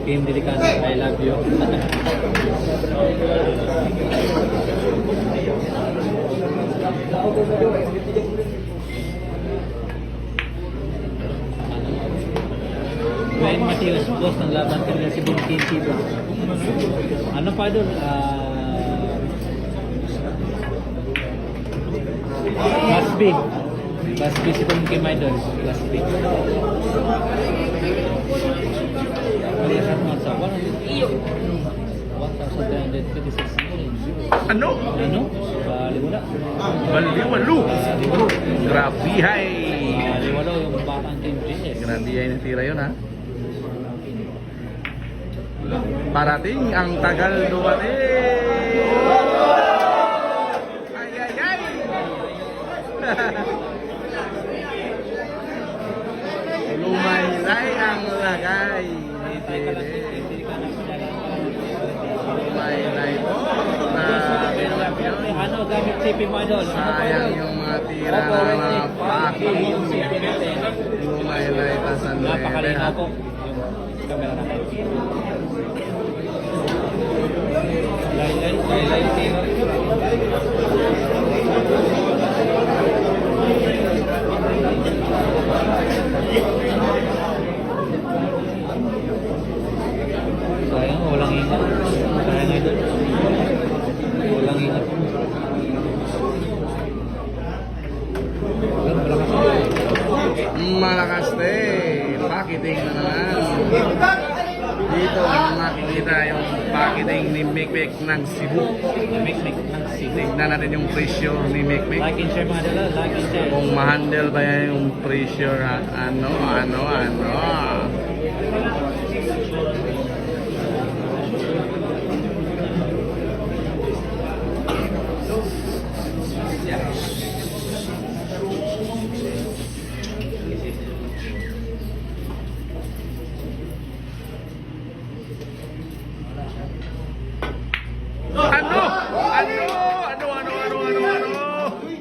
Team Delicano, I love you. Glenn Matias, boss ng laban kanila si Bunkin Tiba. Ano pa doon? Basbi. Basbi si Bunkin Idol. Basbi. Kalisan mo sa 1,356. Ano? Ano? Liwala. Baliwalo. Grabihay. Liwala yung batang Team GS. Grabihay na tira yun, ha? Parating ang tagal dumating. Ay, ay, ay. Lumaylay ang lagay ni Tere. Lumaylay po. Ano gamit CP mo idol? Sayang yung mga tira ng mga packing. Lumaylay pa sa Napakalinaw po yung camera natin. Laylay tira. Sayang walang ingat. Sayang idol. Walang ingat. Malakas pakiting na naman. Dito makikita yung pakiting ni Mikmek ng Cebu. Mikmek ng Cebu. Tignan natin yung pressure ni Mikmek. Like and share mga dala, like and share. Kung ma-handle ba yan yung pressure, ano.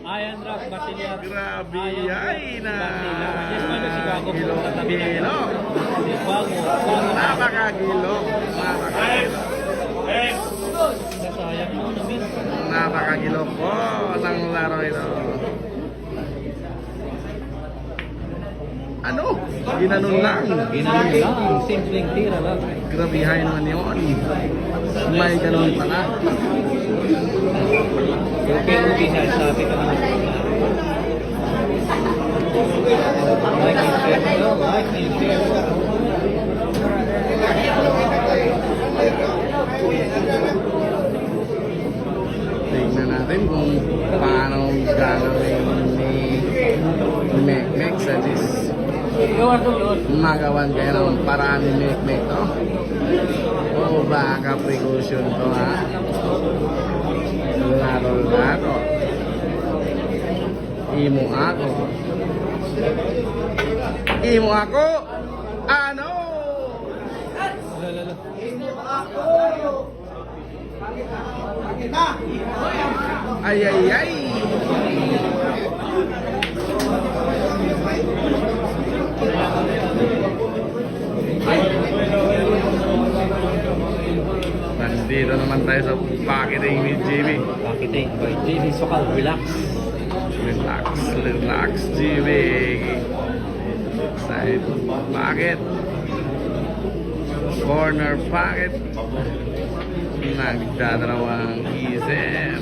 Ayan Rock, Batilya. Grabe ay na. Gilo. Gilo. Napakagilo. Napakagilo po ng laro ito. Ano? Ginanon lang. Ginanon lang. Simpleng tira lang. Grabihay naman yun. May ganun pala. Okay, sabi ka naman. Like and share. Like and share. Tignan natin kung paano gagawin ni Mikmek sa dis. Magawan kayo ng paraan ni Mikmek to. O baka precaution to, ha? Laro. Imo ako. Ano? Ay. Nandito naman tayo sa pakiting ni JB. Pakiting by JB Sokal. Relax. Relax, JB. Side pocket. Corner pocket. Nagdadalawang isip.